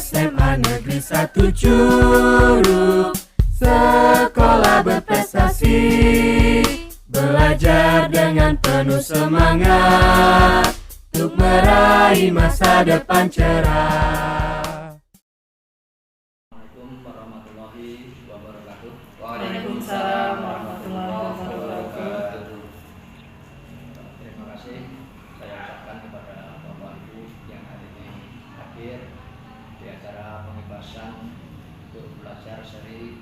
SMA Negeri 1 Curug, sekolah berprestasi, belajar dengan penuh semangat untuk meraih masa depan cerah. Assalamualaikum warahmatullahi wabarakatuh. Waalaikumsalam warahmatullahi wabarakatuh. Terima kasih saya ucapkan kepada Bapak Ibu yang hari ini hadir di acara pembebasan untuk belajar seri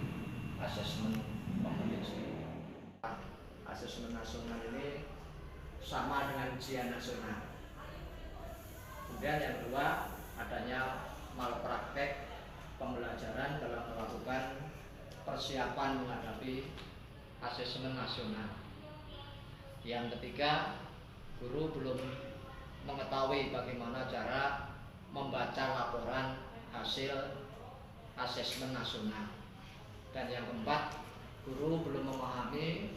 asesmen kompetensi. Asesmen nasional ini sama dengan ujian nasional. Kemudian yang kedua, adanya malpraktek pembelajaran dalam melakukan persiapan menghadapi asesmen nasional. Yang ketiga, guru belum mengetahui bagaimana cara membaca laporan hasil asesmen nasional. Dan yang keempat, guru belum memahami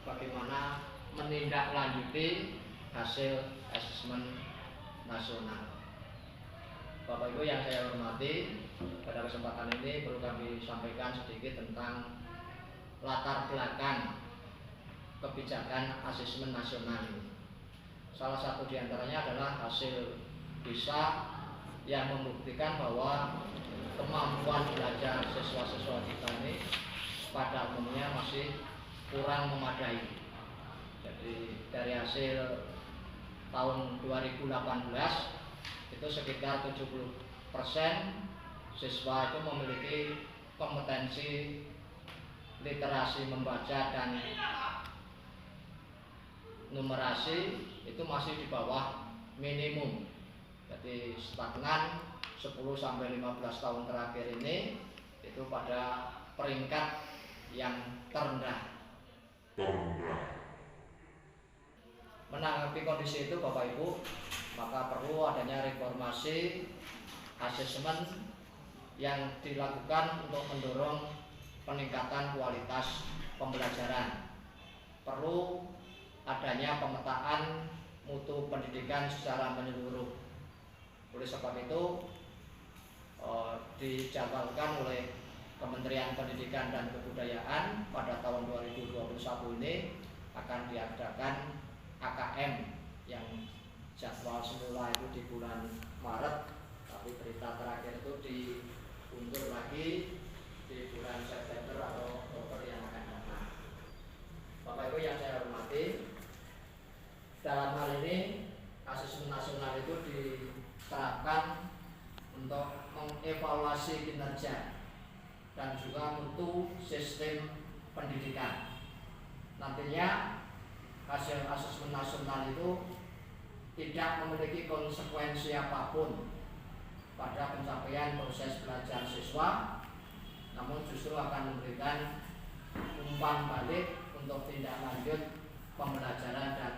bagaimana menindaklanjuti hasil asesmen nasional. Bapak Ibu yang saya hormati, pada kesempatan ini perlu kami sampaikan sedikit tentang latar belakang kebijakan asesmen nasional ini. Salah satu diantaranya adalah hasil PISA yang membuktikan bahwa kemampuan belajar siswa-siswa kita ini pada umumnya masih kurang memadai. Jadi dari hasil tahun 2018 itu sekitar 70% siswa itu memiliki kompetensi literasi membaca dan numerasi itu masih di bawah minimum. Jadi stagnan 10-15 tahun terakhir ini itu pada peringkat yang terendah. Menanggapi kondisi itu Bapak Ibu, maka perlu adanya reformasi asesmen yang dilakukan untuk mendorong peningkatan kualitas pembelajaran. Perlu adanya pemetaan mutu pendidikan secara menyeluruh. Oleh sebab itu dijadwalkan oleh Kementerian Pendidikan dan Kebudayaan pada tahun 2021 ini akan diadakan AKM yang jadwal semula itu di bulan Maret, tapi berita terakhir itu diundur lagi di bulan September atau Oktober yang akan datang. Bapak Ibu yang saya hormati, dalam hal ini asesmen nasional itu diterapkan untuk mengevaluasi kinerja dan juga mutu sistem pendidikan. Nantinya hasil asesmen nasional itu tidak memiliki konsekuensi apapun pada pencapaian proses belajar siswa, namun justru akan memberikan umpan balik untuk tindak lanjut pembelajaran dan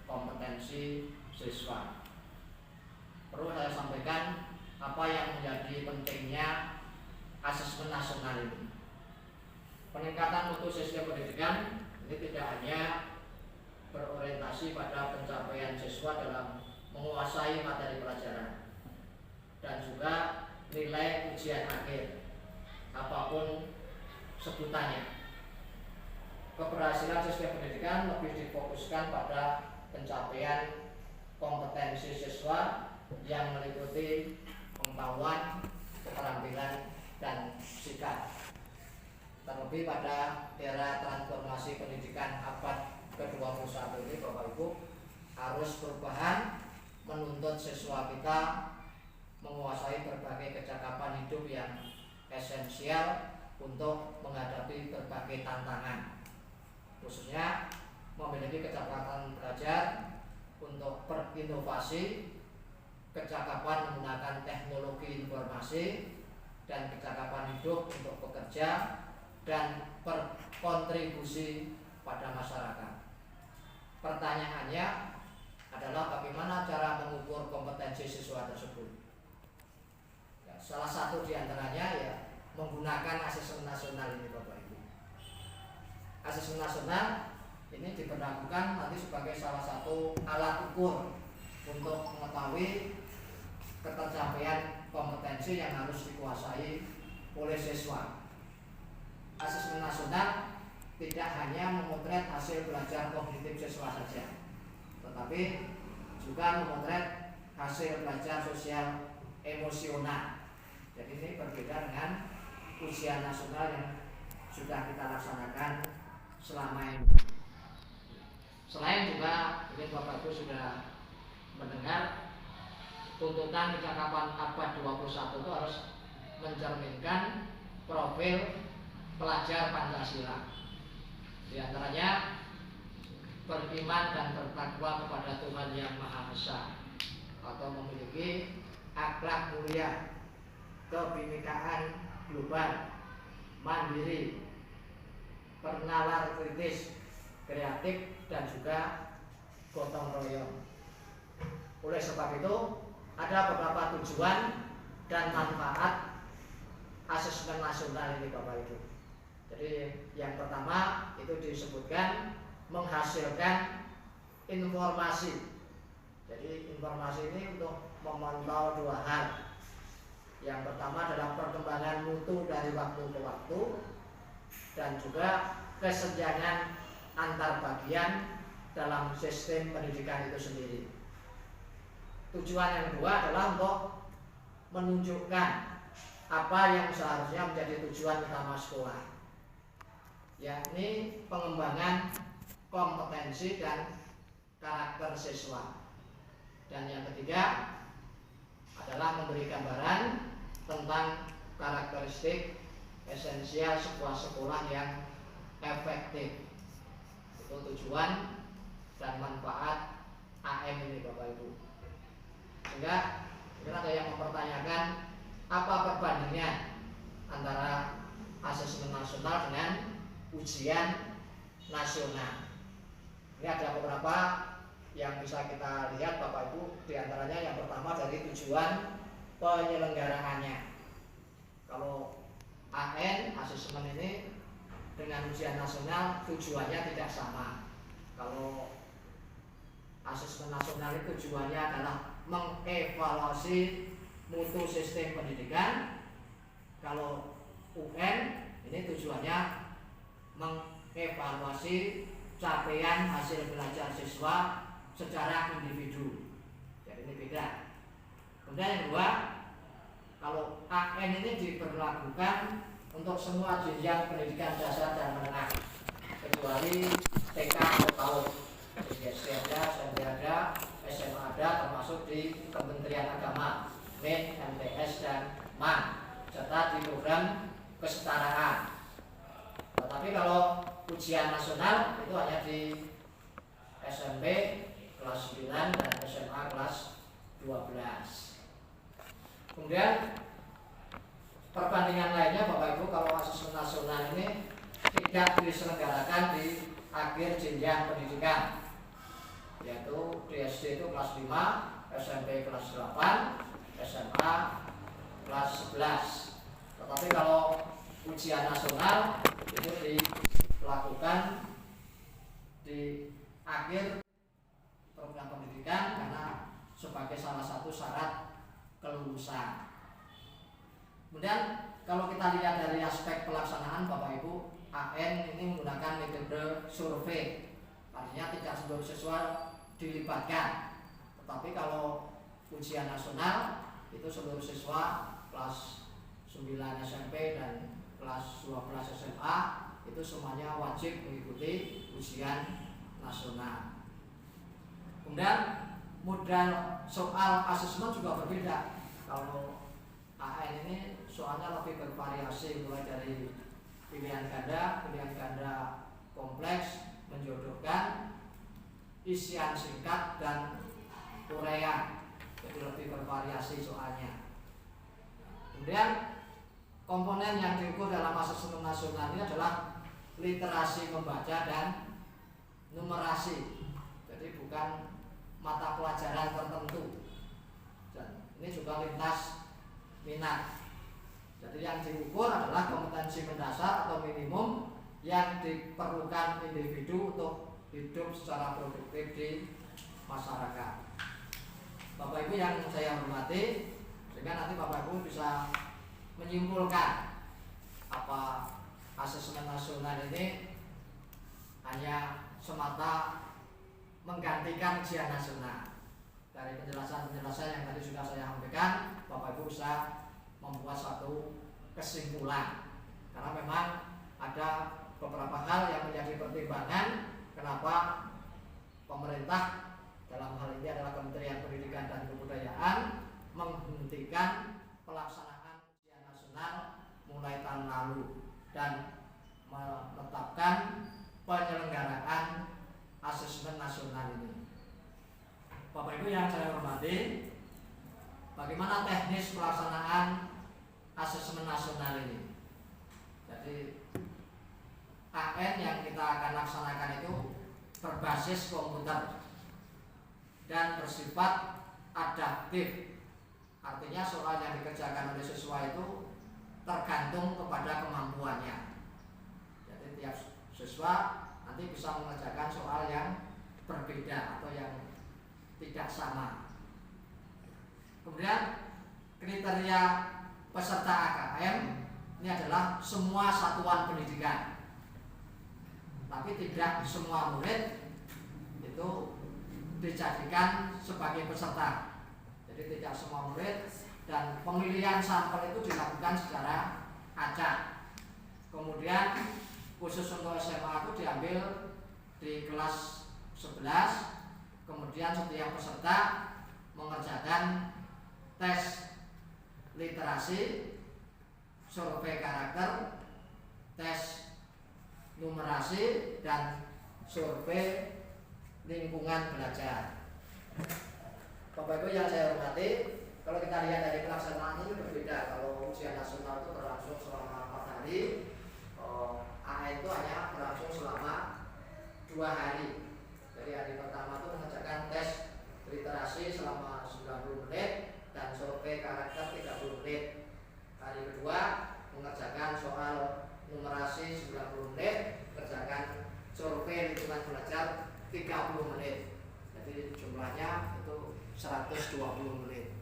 kompetensi siswa. Perlu saya sampaikan apa yang menjadi pentingnya asesmen nasional ini. Peningkatan mutu sistem pendidikan ini tidak hanya berorientasi pada pencapaian siswa dalam menguasai materi pelajaran dan juga nilai ujian akhir apapun sebutannya. Keberhasilan sistem pendidikan lebih difokuskan pada pencapaian kompetensi siswa yang meliputi pengetahuan, keterampilan, dan sikap. Terlebih pada era transformasi pendidikan abad ke-21 ini, Bapak Ibu, harus perubahan menuntut siswa kita menguasai berbagai kecakapan hidup yang esensial untuk menghadapi berbagai tantangan, khususnya memiliki kecepatan belajar untuk berinovasi, kecakapan menggunakan teknologi informasi, dan kecakapan hidup untuk bekerja dan berkontribusi pada masyarakat. Pertanyaannya adalah bagaimana cara mengukur kompetensi siswa tersebut. Ya, salah satu diantaranya ya menggunakan asesmen nasional ini, Bapak Ibu. Asesmen nasional ini diberlakukan nanti sebagai salah satu alat ukur untuk mengetahui ketercapaian kompetensi yang harus dikuasai oleh siswa. Asesmen nasional tidak hanya memotret hasil belajar kognitif siswa saja, tetapi juga memotret hasil belajar sosial emosional. Jadi ini berbeda dengan ujian nasional yang sudah kita laksanakan selama ini. Selain juga, mungkin Bapak Ibu sudah mendengar, tuntutan kecakapan abad 21 itu harus mencerminkan profil pelajar Pancasila. Di antaranya beriman dan bertakwa kepada Tuhan Yang Maha Esa, atau memiliki akhlak mulia, kebinekaan global, mandiri, bernalar kritis, kreatif, dan juga gotong royong. Oleh sebab itu, ada beberapa tujuan dan manfaat asesmen nasional ini, Bapak Ibu. Jadi yang pertama itu disebutkan menghasilkan informasi. Jadi informasi ini untuk memantau dua hal. Yang pertama adalah perkembangan mutu dari waktu ke waktu, dan juga kesenjangan antar bagian dalam sistem pendidikan itu sendiri. Tujuan yang kedua adalah untuk menunjukkan apa yang seharusnya menjadi tujuan utama sekolah, yakni pengembangan kompetensi dan karakter siswa. Dan yang ketiga adalah memberi gambaran tentang karakteristik esensial sebuah sekolah yang efektif. Itu tujuan dan manfaat AM ini, Bapak Ibu. Sehingga mungkin ada yang mempertanyakan apa perbandingan antara asesmen nasional dengan ujian nasional. Ini ada beberapa yang bisa kita lihat, Bapak Ibu. Di antaranya yang pertama dari tujuan penyelenggaraannya. Kalau AN, asesmen ini, dengan ujian nasional tujuannya tidak sama. Kalau asesmen nasional itu tujuannya adalah mengevaluasi mutu sistem pendidikan. Kalau UN ini tujuannya mengevaluasi capaian hasil belajar siswa secara individu. Jadi ini beda. Kemudian yang kedua, kalau AN ini diberlakukan untuk semua jenjang pendidikan dasar dan menengah, kecuali TK atau PAUD. SD ada, SMP ada, SMA ada, termasuk di Kementerian Agama, MEN, MTS, dan MAN, serta di program kesetaraan. Tetapi kalau ujian nasional itu hanya di SMP kelas 9 dan SMA kelas 12. Kemudian perbandingan lainnya, Bapak Ibu, kalau asesmen nasional ini tidak diselenggarakan di akhir jenjang pendidikan, yaitu di SD itu kelas 5, SMP kelas 8, SMA kelas 11. Tetapi kalau ujian nasional itu dilakukan di akhir program pendidikan karena sebagai salah satu syarat kelulusan. Kemudian kalau kita lihat dari aspek pelaksanaan, Bapak Ibu, AN ini menggunakan metode survei, artinya tidak seluruh siswa dilibatkan. Tetapi kalau ujian nasional itu seluruh siswa kelas 9 SMP dan kelas 12 SMA itu semuanya wajib mengikuti ujian nasional. Kemudian modal soal asesmen juga berbeda. Kalau AN ini soalnya lebih bervariasi, mulai dari pilihan ganda kompleks, menjodohkan, isian singkat, dan uraian. Jadi lebih bervariasi soalnya. Kemudian komponen yang diukur dalam asesmen nasional ini adalah literasi membaca dan numerasi. Jadi bukan mata pelajaran tertentu. Dan ini juga lintas minat. Jadi yang diukur adalah kompetensi mendasar atau minimum yang diperlukan individu untuk hidup secara produktif di masyarakat. Bapak Ibu yang saya hormati, sehingga nanti Bapak Ibu bisa menyimpulkan apa asesmen nasional ini hanya semata menggantikan ujian nasional. Dari penjelasan-penjelasan yang tadi sudah saya sampaikan, Bapak Ibu bisa membuat satu kesimpulan, karena memang ada beberapa hal yang menjadi pertimbangan kenapa pemerintah, dalam hal ini adalah Kementerian Pendidikan dan Kebudayaan, menghentikan pelaksanaan ujian nasional mulai tahun lalu dan menetapkan penyelenggaraan asesmen nasional ini. Bapak Ibu yang saya hormati, bagaimana teknis pelaksanaan asesmen nasional ini? Jadi AN yang kita akan laksanakan itu berbasis komputer dan bersifat adaptif. Artinya soal yang dikerjakan oleh siswa itu tergantung kepada kemampuannya. Jadi tiap siswa nanti bisa mengerjakan soal yang berbeda atau yang tidak sama. Kemudian kriteria peserta AKM ini adalah semua satuan pendidikan, tapi tidak semua murid itu dijadikan sebagai peserta. Jadi tidak semua murid, dan pemilihan sampel itu dilakukan secara acak. Kemudian khusus untuk SMA itu diambil di kelas 11. Kemudian setiap peserta mengerjakan tes literasi, survei karakter, tes numerasi, dan survei lingkungan belajar. Bapak Ibu yang saya hormati, kalau kita lihat dari pelaksanaan ini berbeda. Kalau ujian nasional itu berlangsung selama 4 hari, AN itu hanya berlangsung selama 2 hari. Jadi hari pertama itu mengerjakan tes literasi selama 90 menit dan survei karakter 30 menit. Hari kedua mengerjakan soal numerasi 90 menit, mengerjakan survei lingkungan belajar 30 menit. Jadi jumlahnya itu 120 menit.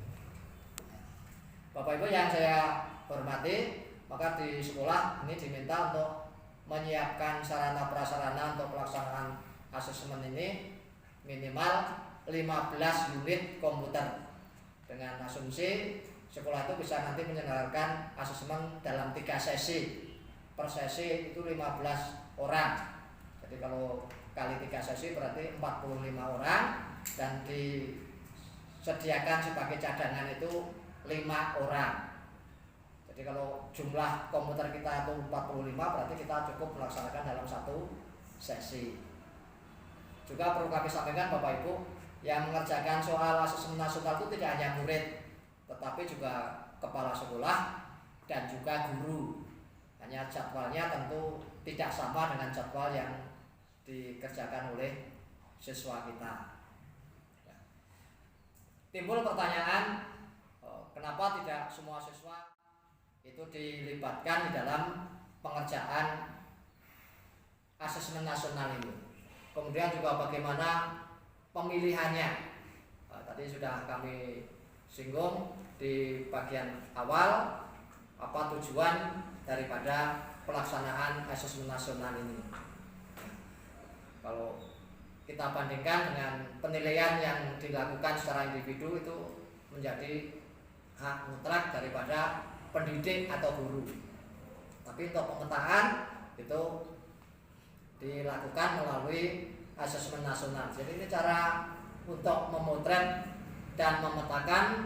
Bapak Ibu yang saya hormati, maka di sekolah ini diminta untuk menyiapkan sarana prasarana untuk pelaksanaan asesmen ini minimal 15 unit komputer, dengan asumsi sekolah itu bisa nanti menyelenggarakan asesmen dalam 3 sesi. Per sesi itu 15 orang. Jadi kalau kali 3 sesi berarti 45 orang, dan disediakan sebagai cadangan itu 5 orang. Jadi kalau jumlah komputer kita itu 45, berarti kita cukup melaksanakan dalam 1 sesi. Juga perlu kami sampaikan Bapak Ibu, yang mengerjakan soal asesmen nasional itu tidak hanya murid, tetapi juga kepala sekolah dan juga guru. Hanya jadwalnya tentu tidak sama dengan jadwal yang dikerjakan oleh siswa kita. Timbul pertanyaan, kenapa tidak semua siswa itu dilibatkan di dalam pengerjaan asesmen nasional ini? Kemudian juga bagaimana pemilihannya? Tadi sudah kami singgung di bagian awal, apa tujuan daripada pelaksanaan asesmen nasional ini. Kalau kita bandingkan dengan penilaian yang dilakukan secara individu, itu menjadi hak mutlak daripada pendidik atau guru. Tapi untuk pemetaan itu dilakukan melalui asesmen nasional. Jadi ini cara untuk memotret dan memetakan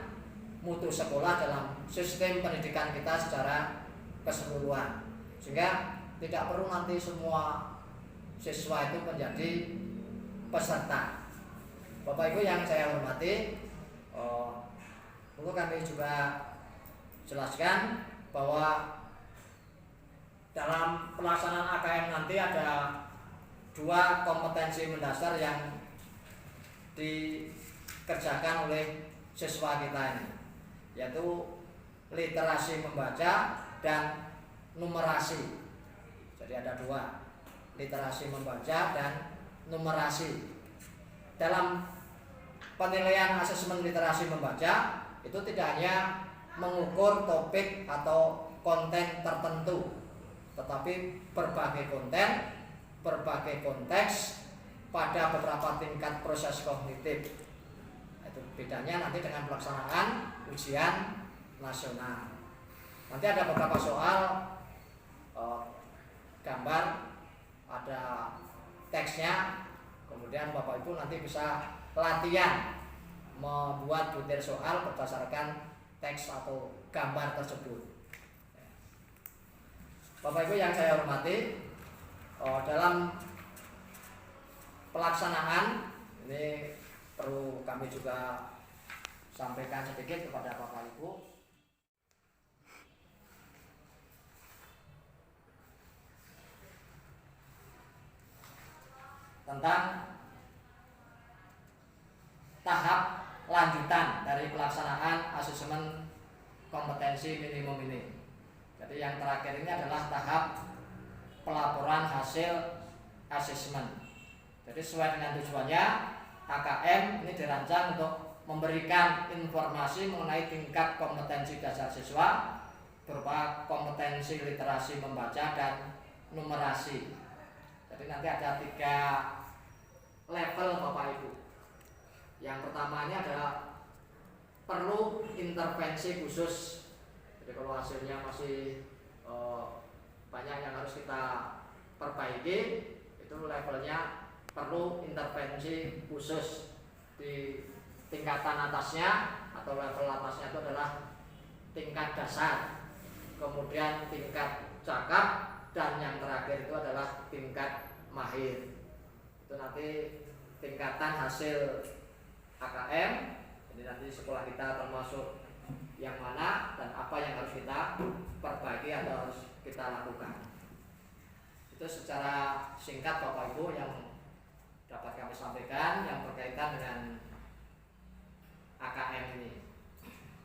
mutu sekolah dalam sistem pendidikan kita secara keseluruhan, sehingga tidak perlu nanti semua siswa itu menjadi peserta. Bapak Ibu yang saya hormati, perlu kami juga jelaskan bahwa dalam pelaksanaan AKM nanti ada 2 kompetensi mendasar yang dikerjakan oleh siswa kita ini, yaitu literasi membaca dan numerasi. Jadi ada 2, literasi membaca dan numerasi. Dalam penilaian asesmen literasi membaca itu tidak hanya mengukur topik atau konten tertentu, tetapi berbagai konten, berbagai konteks pada beberapa tingkat proses kognitif. Itu bedanya nanti dengan pelaksanaan ujian nasional. Nanti ada beberapa soal gambar, ada teksnya, kemudian Bapak Ibu nanti bisa latihan membuat butir soal berdasarkan teks atau gambar tersebut. Bapak Ibu yang saya hormati, dalam pelaksanaan ini perlu kami juga sampaikan sedikit kepada Bapak Ibu tentang tahap lanjutan dari pelaksanaan asesmen kompetensi minimum ini. Jadi yang terakhir ini adalah tahap pelaporan hasil asesmen. Jadi sesuai dengan tujuannya, KKM ini dirancang untuk memberikan informasi mengenai tingkat kompetensi dasar siswa berupa kompetensi literasi membaca dan numerasi. Jadi nanti ada 3 level Bapak Ibu. Yang pertama ini adalah perlu intervensi khusus. Jadi kalau hasilnya masih banyak yang harus kita perbaiki, itu levelnya perlu intervensi khusus. Di tingkatan atasnya atau level atasnya itu adalah tingkat dasar, kemudian tingkat cakap, dan yang terakhir itu adalah tingkat mahir. Itu nanti tingkatan hasil AKM. Jadi nanti sekolah kita termasuk yang mana dan apa yang harus kita perbaiki atau harus kita lakukan. Itu secara singkat Bapak Ibu yang dapat kami sampaikan yang berkaitan dengan AKM ini.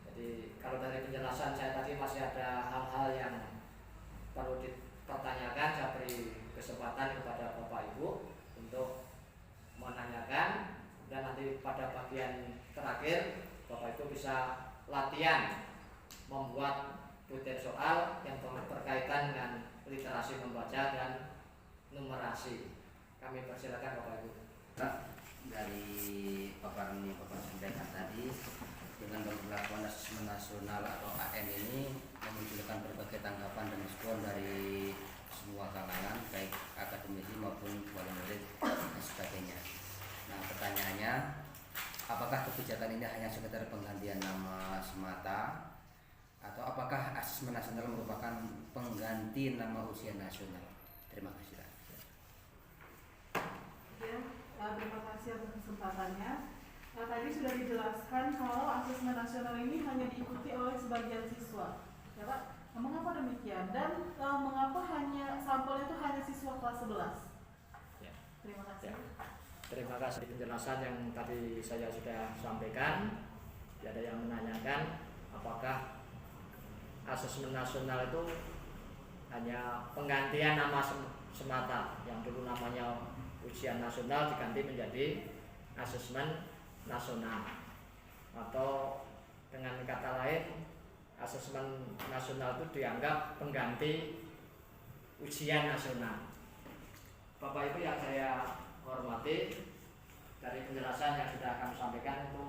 Jadi kalau dari penjelasan saya tadi masih ada hal-hal yang perlu dipertanyakan, saya beri kesempatan kepada Bapak Ibu untuk menanyakan, dan nanti pada bagian terakhir Bapak Ibu bisa latihan membuat butir soal yang berkaitan dengan literasi membaca dan numerasi. Kami persilakan Bapak Ibu. Dari paparan yang Bapak sampaikan tadi, dengan pemberlakuan asesmen nasional atau AM ini memunculkan berbagai tanggapan dan respon dari semua kalangan, baik akademisi maupun wali murid dan sebagainya. Nah, pertanyaannya, apakah kebijakan ini hanya sekedar penggantian nama semata, atau apakah asesmen nasional merupakan pengganti nama ujian nasional? Terima kasih. Ya, terima kasih atas kesempatannya. Tadi sudah dijelaskan kalau asesmen nasional ini hanya diikuti oleh sebagian siswa, ya Pak. Nah, mengapa demikian? Dan mengapa sampel itu hanya siswa kelas 11? Ya. Terima kasih. Ya. Terima kasih penjelasan yang tadi saya sudah sampaikan. Ada yang menanyakan apakah asesmen nasional itu hanya penggantian nama semata, yang dulu namanya ujian nasional diganti menjadi asesmen nasional, atau dengan kata lain asesmen nasional itu dianggap pengganti ujian nasional. Bapak Ibu yang saya hormati, dari penjelasan yang sudah kami sampaikan itu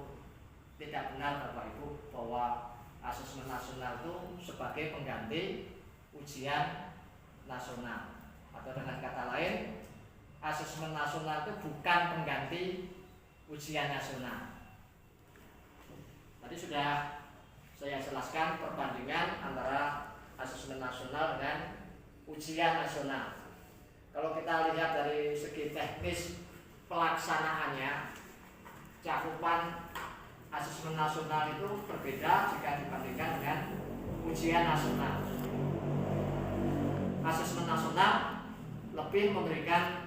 tidak benar Bapak Ibu bahwa asesmen nasional itu sebagai pengganti ujian nasional, atau dengan kata lain asesmen nasional itu bukan pengganti ujian nasional. Tadi sudah saya jelaskan perbandingan antara asesmen nasional dengan ujian nasional. Kalau kita lihat dari segi teknis pelaksanaannya, cakupan asesmen nasional itu berbeda jika dibandingkan dengan ujian nasional. Asesmen nasional lebih memberikan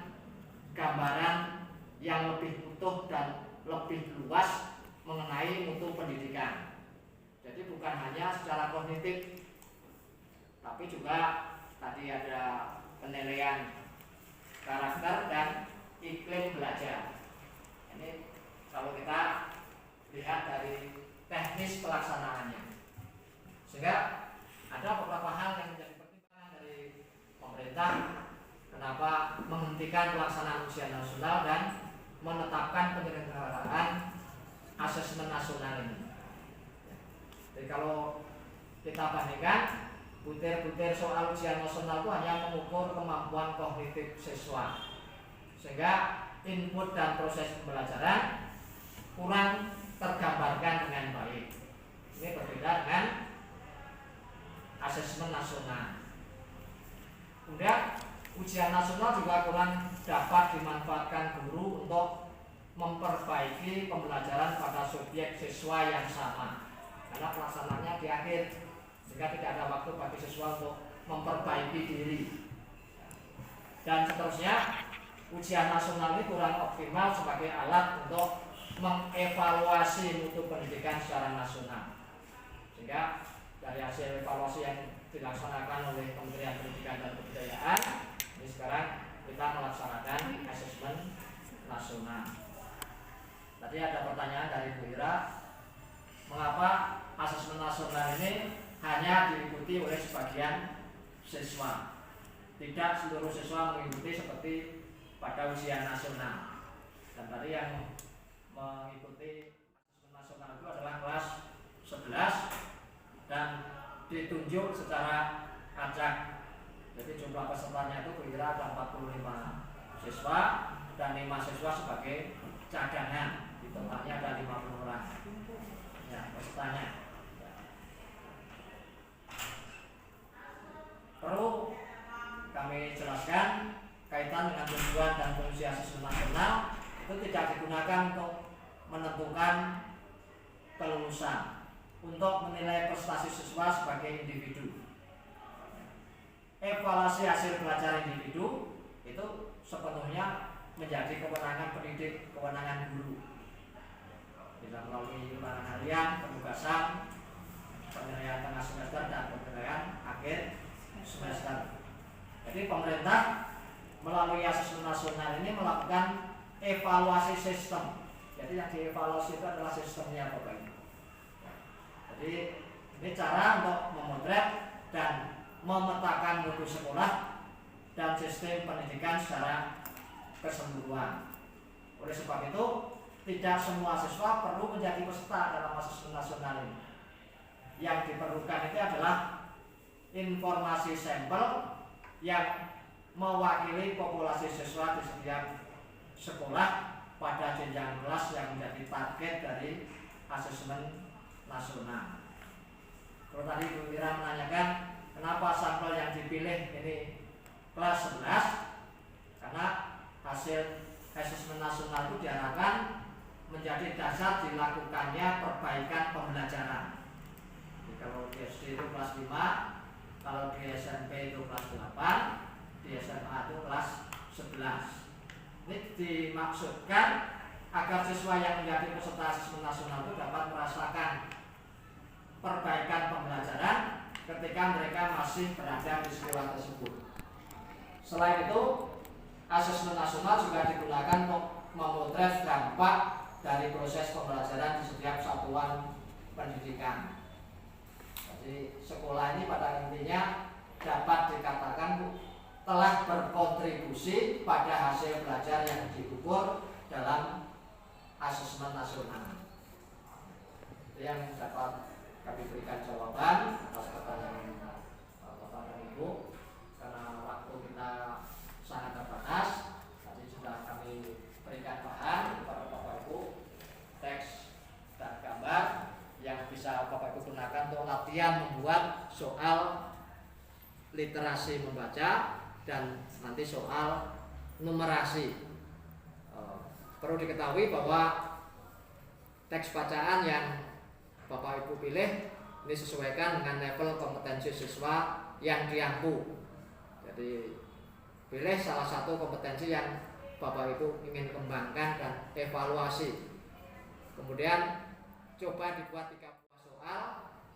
gambaran yang lebih utuh dan lebih luas mengenai mutu pendidikan. Jadi bukan hanya secara kognitif, tapi juga tadi ada penilaian karakter dan iklim belajar. Ini kalau kita lihat dari teknis pelaksanaannya. Sehingga ada beberapa hal yang menjadi pertimbangan dari pemerintah kenapa menghentikan pelaksanaan ujian nasional dan menetapkan penyelenggaraan asesmen nasional ini. Jadi kalau kita bandingkan, butir-butir soal ujian nasional itu hanya mengukur kemampuan kognitif siswa, sehingga input dan proses pembelajaran kurang tergambarkan dengan baik. Ini berbeda dengan asesmen nasional. Kemudian ujian nasional juga kurang dapat dimanfaatkan guru untuk memperbaiki pembelajaran pada subjek siswa yang sama, karena pelaksanaannya di akhir, sehingga tidak ada waktu bagi siswa untuk memperbaiki diri. Dan seterusnya, ujian nasional ini kurang optimal sebagai alat untuk mengevaluasi mutu pendidikan secara nasional. Sehingga dari hasil evaluasi yang dilaksanakan oleh Kementerian Pendidikan dan Kebudayaan, ini sekarang kita melaksanakan asesmen nasional. Tadi ada pertanyaan dari Bu Ira, mengapa asesmen nasional ini hanya diikuti oleh sebagian siswa, tidak seluruh siswa mengikuti seperti pada ujian nasional. Dan tadi yang mengikuti asesmen nasional itu adalah kelas 11 dan ditunjuk secara acak. Jadi jumlah pesertanya itu kira ada 45 siswa dan 5 siswa sebagai cadangan. Di totalnya ada 50 orang. Ya, pesertanya. Perlu kami jelaskan kaitan dengan tujuan dan fungsi asesmen nasional itu tidak digunakan untuk menentukan kelulusan, untuk menilai prestasi siswa sebagai individu. Evaluasi hasil belajar individu itu sepenuhnya menjadi kewenangan pendidik, kewenangan guru. Bisa melalui ulangan harian, penugasan, penilaian tengah semester dan penilaian akhir semester. Jadi pemerintah melalui asesmen nasional ini melakukan evaluasi sistem. Jadi yang dievaluasi itu adalah sistemnya Bapak Ibu. Jadi ini cara untuk memotret dan memetakan mutu sekolah dan sistem pendidikan secara keseluruhan. Oleh sebab itu, tidak semua siswa perlu menjadi peserta dalam asesmen nasional ini. Yang diperlukan itu adalah informasi sampel yang mewakili populasi siswa di setiap sekolah pada jenjang kelas yang menjadi target dari asesmen nasional. Kalau tadi Bu Ira menanyakan kenapa sampel yang dipilih ini kelas 11, karena hasil asesmen nasional itu diharapkan menjadi dasar dilakukannya perbaikan pembelajaran. Jadi kalau di SD itu kelas 5, kalau di SMP itu kelas 8, di SMA itu kelas 11. Ini dimaksudkan agar siswa yang menjadi peserta asesmen nasional itu dapat merasakan perbaikan pembelajaran ketika mereka masih berada di sekolah tersebut. Selain itu, asesmen nasional juga digunakan untuk memotret dampak dari proses pembelajaran di setiap satuan pendidikan. Jadi sekolah ini pada intinya dapat dikatakan telah berkontribusi pada hasil belajar yang diukur dalam asesmen nasional. Itu yang dapat kami berikan jawaban atas pertanyaan Bapak dan Ibu. Karena waktu kita sangat terbatas, tadi sudah kami berikan bahan kepada Bapak Ibu, teks dan gambar yang bisa Bapak Ibu gunakan untuk latihan membuat soal literasi membaca dan nanti soal numerasi. Perlu diketahui bahwa teks bacaan yang Bapak Ibu pilih ini sesuaikan dengan level kompetensi siswa yang diampu. Jadi pilih salah satu kompetensi yang Bapak Ibu ingin kembangkan dan evaluasi. Kemudian coba dibuat 30 soal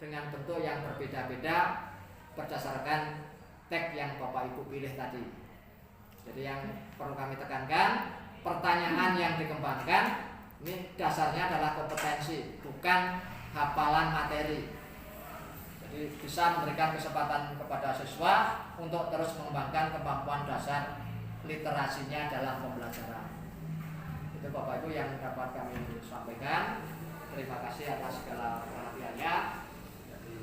dengan bentuk yang berbeda-beda berdasarkan teks yang Bapak Ibu pilih tadi. Jadi yang perlu kami tekankan, pertanyaan yang dikembangkan ini dasarnya adalah kompetensi, bukan hafalan materi. Jadi bisa memberikan kesempatan kepada siswa untuk terus mengembangkan kemampuan dasar literasinya dalam pembelajaran. Itu Bapak Ibu yang dapat kami sampaikan. Terima kasih atas segala perhatiannya. Jadi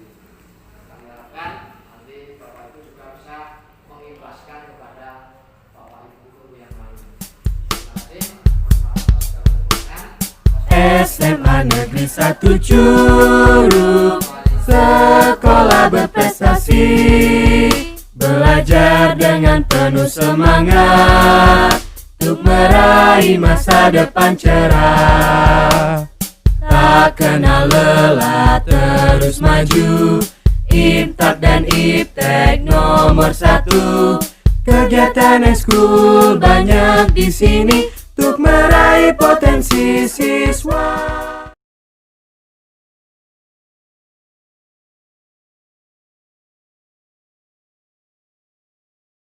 kami harapkan nanti Bapak Ibu juga bisa mengimbaskan kepada Bapak Ibu guru yang lain. Terima kasih. Mohon maaf atas segala kekurangan. SMA Negeri 1 Curug, sekolah berprestasi, belajar dengan penuh semangat untuk meraih masa depan cerah. Tak kenal lelah, terus maju. Imtak dan Iptek nomor 1. Kegiatan eskul banyak di sini untuk meraih potensi siswa.